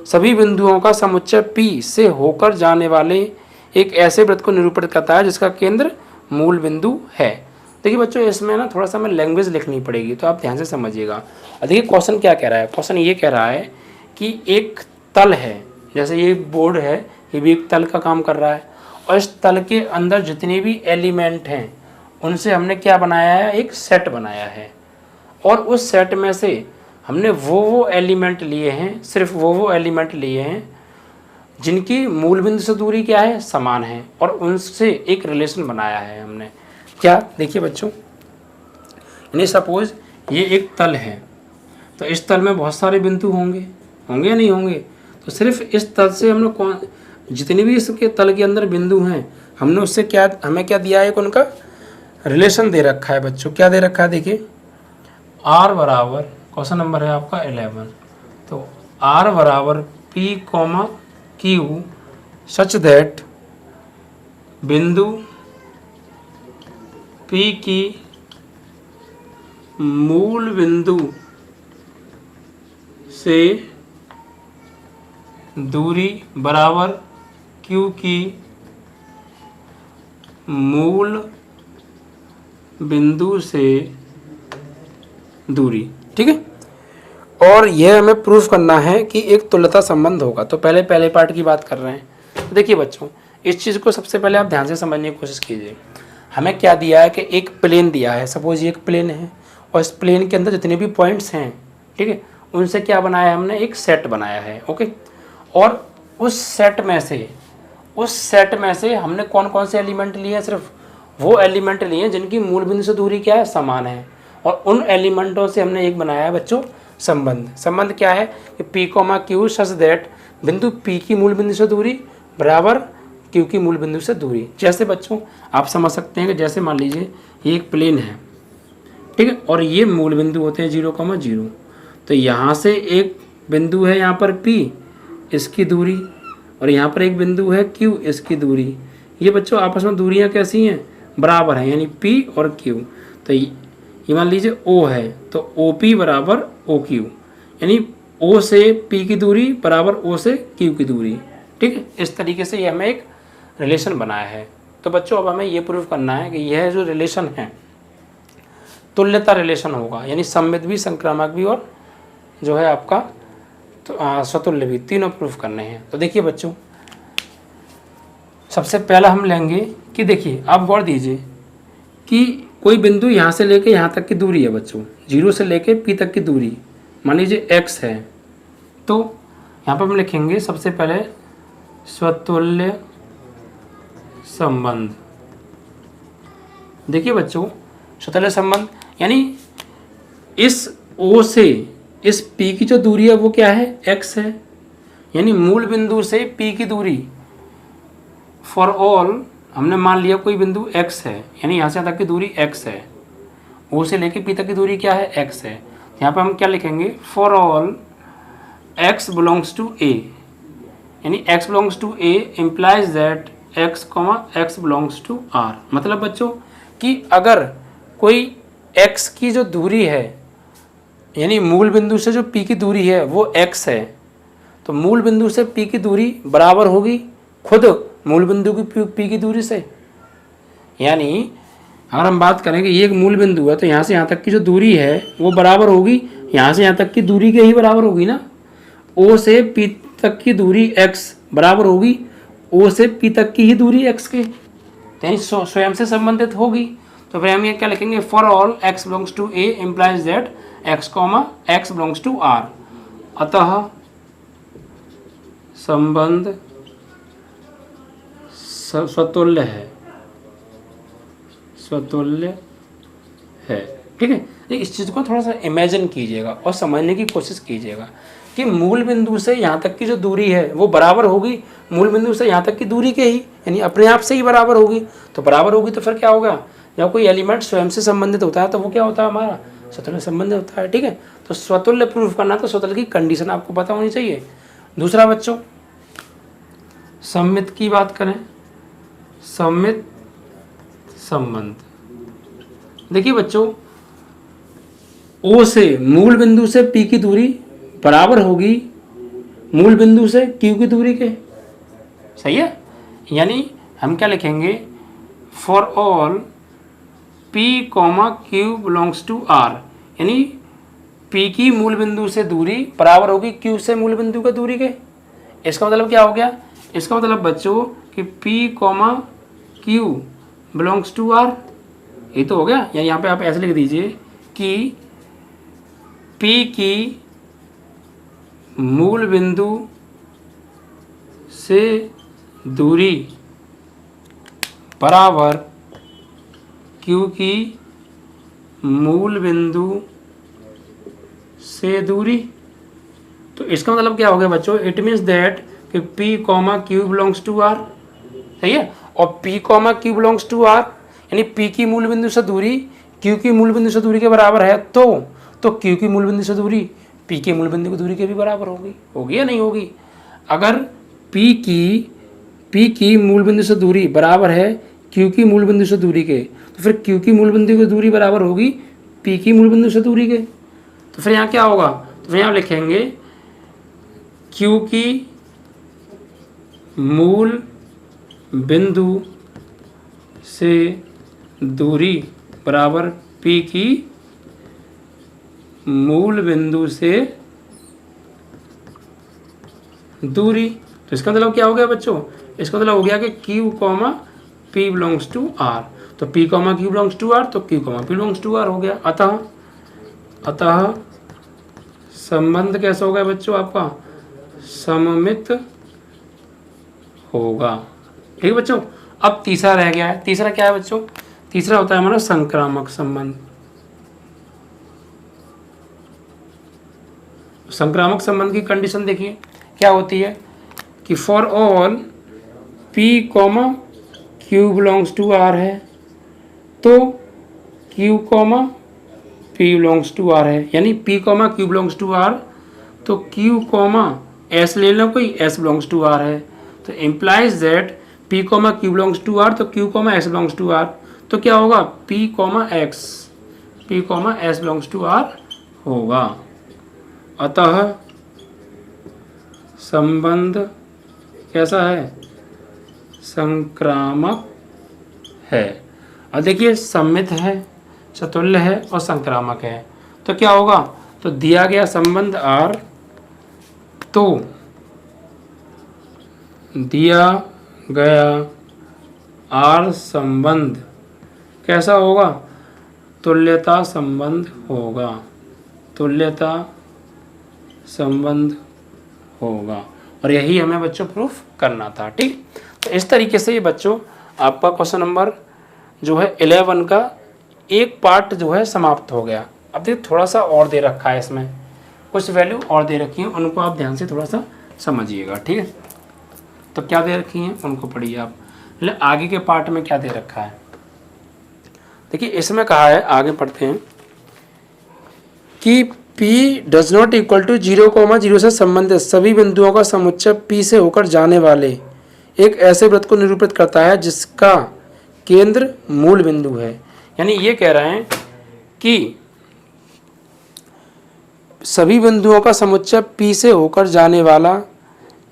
सभी बिंदुओं का समुच्चय P से होकर जाने वाले एक ऐसे वृत्त को निरूपित करता है जिसका केंद्र मूल बिंदु है। देखिए बच्चों इसमें ना थोड़ा सा हमें लैंग्वेज लिखनी पड़ेगी, तो आप ध्यान से समझिएगा। देखिए क्वेश्चन क्या कह रहा है, क्वेश्चन ये कह रहा है कि एक तल है, जैसे ये बोर्ड है, ये भी एक तल का काम कर रहा है, और इस तल के अंदर जितने भी एलिमेंट हैं उनसे हमने क्या बनाया है, एक सेट बनाया है। और उस सेट में से हमने वो एलिमेंट लिए हैं, सिर्फ वो एलिमेंट लिए हैं जिनकी मूल बिंदु से दूरी क्या है, समान है, और उनसे एक रिलेशन बनाया है हमने। क्या देखिए बच्चों, यानी सपोज ये एक तल है, तो इस तल में बहुत सारे बिंदु होंगे, होंगे या नहीं होंगे? तो सिर्फ इस तल से हम लोग जितने भी इसके तल के अंदर बिंदु हैं, हमने उससे क्या, हमें क्या दिया है, उनका रिलेशन दे रखा है बच्चों। क्या दे रखा है देखिए, आर बराबर, क्वेश्चन नंबर है आपका 11, तो आर बराबर P comma Q such that बिंदु पी की मूल बिंदु से दूरी बराबर क्यू की मूल बिंदु से दूरी। ठीक है, और यह हमें प्रूफ करना है कि एक तुल्यता संबंध होगा। तो पहले पार्ट की बात कर रहे हैं। देखिए बच्चों, इस चीज़ को सबसे पहले आप ध्यान से समझने की कोशिश कीजिए। हमें क्या दिया है कि एक प्लेन दिया है, सपोज ये एक प्लेन है, और इस प्लेन के अंदर जितने भी पॉइंट्स हैं, ठीक है, उनसे क्या बनाया है, हमने एक सेट बनाया है। ओके, और उस सेट में से हमने कौन कौन से एलिमेंट लिए हैं? सिर्फ वो एलिमेंट लिए हैं जिनकी मूल बिंदु से दूरी क्या है, समान है। और उन एलिमेंटों से हमने एक बनाया है बच्चों संबंध। संबंध क्या है कि P comma Q such that बिंदु पी की मूल बिंदु से दूरी बराबर क्यू की मूल बिंदु से दूरी। जैसे बच्चों आप समझ सकते हैं कि जैसे मान लीजिए ये एक प्लेन है, ठीक है, और ये मूल बिंदु होते हैं 0,0, तो यहाँ से एक बिंदु है यहाँ पर P, इसकी दूरी, और यहाँ पर एक बिंदु है Q, इसकी दूरी। ये बच्चों आपस में दूरियाँ कैसी हैं, बराबर हैं, यानी P और Q। तो ये मान लीजिए O है, तो OP बराबर OQ, यानी O से P की दूरी बराबर O से Q की दूरी। ठीक है, इस तरीके से ये हमें एक रिलेशन बनाया है। तो बच्चों अब हमें ये प्रूव करना है कि यह जो रिलेशन है तुल्यता रिलेशन होगा, यानी सममित भी, संक्रामक भी, और जो है आपका तो स्वतुल्य भी, तीनों प्रूफ करने हैं। तो देखिए बच्चों, सबसे पहला हम लेंगे कि देखिए आप गौर दीजिए कि कोई बिंदु यहाँ से लेके यहाँ तक की दूरी है बच्चों, 0 से लेके P तक की दूरी मान लीजिए x है, तो यहाँ पर हम लिखेंगे सबसे पहले स्वतुल्य संबंध। देखिए बच्चों, स्वतुल्य संबंध यानी इस O से इस P की जो दूरी है वो क्या है, x है, यानी मूल बिंदु से P की दूरी फॉर ऑल, हमने मान लिया कोई बिंदु x है, यानी यहाँ से तक की दूरी x है, O से लेके P तक की दूरी क्या है, x है। यहाँ पर हम क्या लिखेंगे, for all x belongs to A, यानी x belongs to A implies that x belongs to R। मतलब बच्चों कि अगर कोई x की जो दूरी है, यानी मूल बिंदु से जो P की दूरी है वो x है, तो मूल बिंदु से P की दूरी बराबर होगी खुद मूल बिंदु की P की दूरी से। यानी अगर हम बात करें कि ये एक मूल बिंदु है, तो यहाँ से यहाँ तक की जो दूरी है वो बराबर होगी यहाँ से यहाँ तक की दूरी के ही बराबर होगी ना। O से P तक की दूरी x बराबर होगी O से P तक की ही दूरी x के, यानी स्वयं से संबंधित होगी। तो फिर हम ये क्या लिखेंगे, for all x belongs to A implies that x belongs to R। अतः संबंध स्वतुल्य है, स्वतुल्य है। ठीक है, इस चीज़ को थोड़ा सा इमेजिन कीजिएगा और समझने की कोशिश कीजिएगा कि मूल बिंदु से यहाँ तक की जो दूरी है वो बराबर होगी मूल बिंदु से यहाँ तक की दूरी के ही, यानी अपने आप से ही बराबर होगी। तो बराबर होगी तो फिर क्या होगा, जब कोई एलिमेंट स्वयं से संबंधित होता है तो वो क्या होता है, हमारा स्वतुल्य संबंध होता है। ठीक है, तो स्वतुल्य प्रूफ करना तो स्वतुल्य की कंडीशन आपको पता होनी चाहिए। दूसरा बच्चों, सममित की बात करें, सममित संबंध। देखिए बच्चों, O से मूल बिंदु से P की दूरी बराबर होगी मूल बिंदु से Q की दूरी के, सही है। यानी हम क्या लिखेंगे, for all P, Q belongs to R, यानी P की मूल बिंदु से दूरी बराबर होगी Q से मूल बिंदु का दूरी के। इसका मतलब क्या हो गया, इसका मतलब बच्चों कि P, Q belongs to R, ये तो हो गया। या यहाँ पे आप ऐसे लिख दीजिए कि P की मूल बिंदु से दूरी बराबर Q की मूल बिंदु से दूरी। तो इसका मतलब क्या हो गया बच्चों, इट मीन्स दैट कि P comma Q belongs to R, सही है। और P comma Q belongs to R यानी P की मूल बिंदु से दूरी Q की मूल बिंदु से दूरी के बराबर है, तो Q की मूल बिंदु से दूरी P की मूल बिंदु की दूरी के भी बराबर होगी या नहीं होगी। अगर P की मूल बिंदु से दूरी बराबर है Q की मूल बिंदु से दूरी के, तो फिर Q की मूल बिंदु की दूरी बराबर होगी P की मूल बिंदु से दूरी के। तो फिर यहाँ क्या होगा, तो फिर यहाँ लिखेंगे Q की मूल बिंदु से दूरी बराबर P की मूल बिंदु से दूरी। तो इसका मतलब क्या हो गया बच्चों, इसका मतलब हो गया कि Q comma P belongs to R। तो P comma Q belongs to R, तो Q comma P belongs to R हो गया। अतः संबंध कैसा हो गया बच्चों आपका, सममित होगा। ठीक है बच्चों। अब तीसरा रह गया है। तीसरा क्या है बच्चों, तीसरा होता है हमारा संक्रामक संबंध। संक्रामक संबंध की कंडीशन देखिए क्या होती है कि for all P comma Q belongs to R है, तो Q comma P belongs to R है, यानी P comma Q belongs to R, तो Q कॉमा S ले लो कोई, S बिलोंग्स टू R है। तो implies that P comma Q belongs to R, तो Q comma S belongs to R, तो क्या होगा P comma S belongs to R होगा। अतः संबंध कैसा है, संक्रामक है। और देखिए सममित है, चतुल्य है और संक्रामक है। तो क्या होगा, तो दिया गया संबंध R, तो दिया गया R संबंध कैसा होगा, तुल्यता संबंध होगा, तुल्यता संबंध होगा। और यही हमें बच्चों प्रूफ करना था। ठीक, तो इस तरीके से ये बच्चों आपका क्वेश्चन नंबर जो है 11 का एक पार्ट जो है समाप्त हो गया। अब देखिए थोड़ा सा और दे रखा है, इसमें कुछ वैल्यू और दे रखी है, उनको आप ध्यान से थोड़ा सा समझिएगा। ठीक है, तो क्या दे रखी हैं उनको पढ़िए आप। मतलब आगे के पार्ट में क्या दे रखा है, देखिए इसमें कहा है, आगे पढ़ते हैं कि P does not equal to 0,0 से संबंधित सभी बिंदुओं का समुच्चय P से होकर जाने वाले एक ऐसे वृत्त को निरूपित करता है जिसका केंद्र मूल बिंदु है। यानी ये कह रहे हैं कि सभी बिंदुओं का समुच्चय P से होकर जाने वाला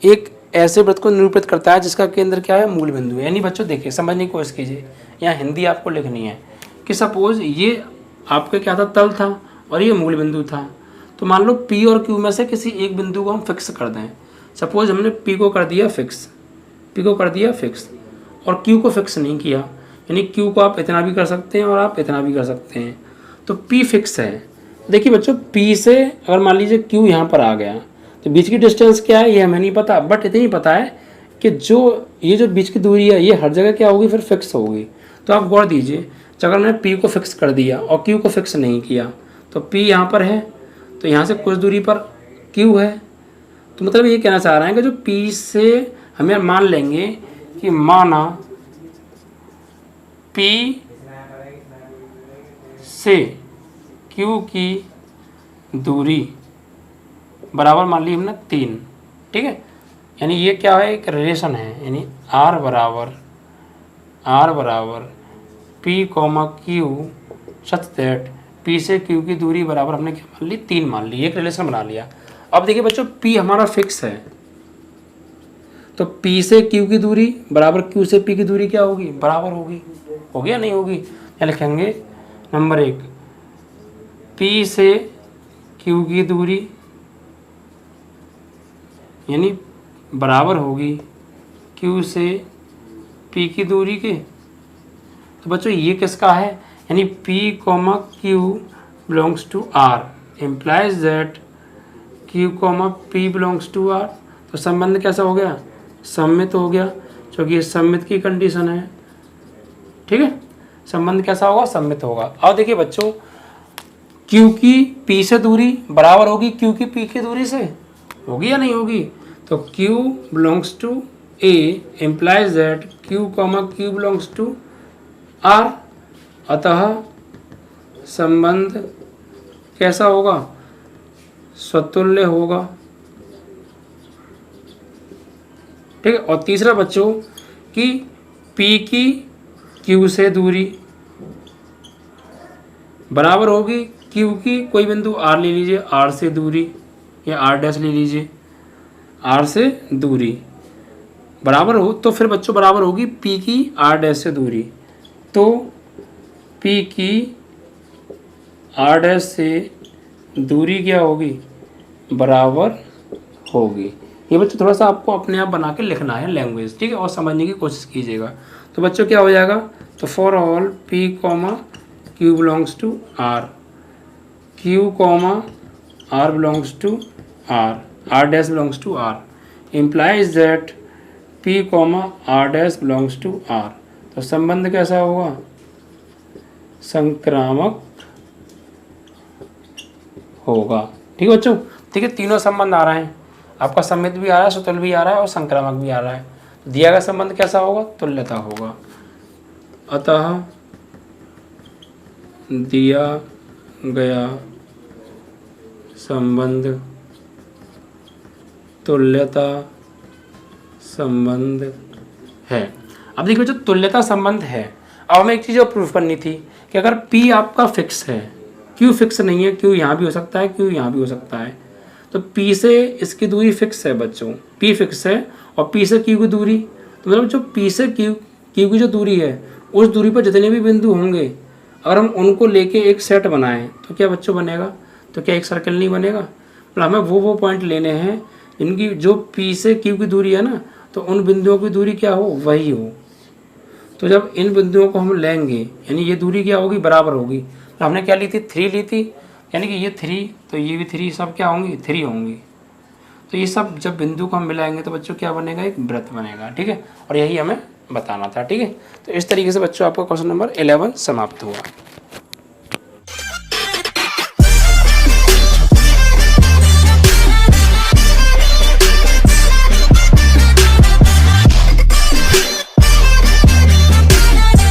एक ऐसे वृत्त को निरूपित करता है जिसका केंद्र क्या है, मूल बिंदु है। यानी बच्चों देखिए समझने की कोशिश कीजिए, यहाँ हिंदी आपको लिखनी है कि सपोज ये आपके क्या था, तल था और ये मूल बिंदु था। तो मान लो P और Q में से किसी एक बिंदु को हम फिक्स कर दें। सपोज हमने P को कर दिया फिक्स और Q को फिक्स नहीं किया, यानी Q को आप इतना भी कर सकते हैं और आप इतना भी कर सकते हैं, तो P फिक्स है। देखिए बच्चों P से अगर मान लीजिए Q यहाँ पर आ गया, तो बीच की डिस्टेंस क्या है ये हमें नहीं पता, बट इतना ही पता है कि ये जो बीच की दूरी है ये हर जगह क्या होगी, फिर फिक्स होगी। तो आप गौर दीजिए, अगर मैंने P को फिक्स कर दिया और Q को फिक्स नहीं किया, तो P यहाँ पर है, तो यहाँ से कुछ दूरी पर Q है। तो मतलब ये कहना चाह रहे हैं कि जो P से हमें मान लेंगे कि माना P से Q की दूरी बराबर मान ली हमने 3, ठीक है। यानी ये क्या है, एक रिलेशन है, यानी R बराबर P comma Q such that P से Q की दूरी बराबर हमने क्या मान ली, 3 मान ली, एक रिलेशन बना लिया। अब देखिए बच्चों P हमारा फिक्स है, तो P से Q की दूरी बराबर Q से P की दूरी क्या होगी, बराबर होगी या नहीं होगी। क्या लिखेंगे, नंबर 1 P से Q की दूरी यानी बराबर होगी Q से P की दूरी के। तो बच्चों ये किसका है, यानी P comma Q belongs to R implies that Q comma P belongs to R। तो संबंध कैसा हो गया, सममित हो गया, क्योंकि ये सममित की कंडीशन है। ठीक है, संबंध कैसा होगा, सममित होगा। अब देखिए बच्चों क्यू की पी से दूरी बराबर होगी क्यू की पी की दूरी से, होगी या नहीं होगी? तो Q belongs to A implies that Q comma Q belongs to R. अतः संबंध कैसा होगा? स्वतुल्य होगा। ठीक है। और तीसरा बच्चों कि P की Q से दूरी बराबर होगी Q की, कोई बिंदु R ले लीजिए, R से दूरी या R डैश ले लीजिए, R से दूरी बराबर हो तो फिर बच्चों बराबर होगी P की R डैश से दूरी। तो P की R डैश से दूरी क्या होगी? बराबर होगी। ये बच्चों थोड़ा सा आपको अपने आप बना के लिखना है लैंग्वेज, ठीक है, और समझने की कोशिश कीजिएगा। तो बच्चों क्या हो जाएगा? तो for all P comma Q belongs to R, Q comma R belongs to R, R dash belongs to R implies that P comma R dash belongs to R। तो संबंध कैसा होगा? संक्रामक होगा। ठीक है बच्चों, ठीक है, तीनों संबंध आ रहे हैं, आपका समित भी आ रहा है, सुतुल भी आ रहा है और संक्रामक भी आ रहा है। दिया गया संबंध कैसा होगा? तुल्यता होगा। अतः दिया गया संबंध तुल्यता संबंध है। अब देखिए जो तुल्यता संबंध है, अब हमें एक चीज़ और प्रूफ करनी थी कि अगर P आपका फिक्स है, Q फिक्स नहीं है, Q यहाँ भी हो सकता है, Q यहाँ भी हो सकता है, तो P से इसकी दूरी फिक्स है बच्चों, P फिक्स है और P से Q की दूरी, तो मतलब जो P से Q की जो दूरी है उस दूरी पर जितने भी बिंदु होंगे अगर हम उनको लेके एक सेट बनाएं तो क्या बच्चों बनेगा? तो क्या एक सर्कल नहीं बनेगा? मतलब हमें वो पॉइंट लेने हैं जिनकी जो P से Q की दूरी है ना, तो उन बिंदुओं की दूरी क्या हो? वही हो। तो जब इन बिंदुओं को हम लेंगे यानी ये दूरी क्या होगी? बराबर होगी। तो हमने क्या ली थी? 3 ली थी, यानी कि ये 3 तो ये भी 3, सब क्या होंगी? 3 होंगी। तो ये सब जब बिंदु को हम मिलाएंगे तो बच्चों क्या बनेगा? एक वृत्त बनेगा। ठीक है, और यही हमें बताना था। ठीक है, तो इस तरीके से बच्चों आपका क्वेश्चन नंबर 11 समाप्त हुआ।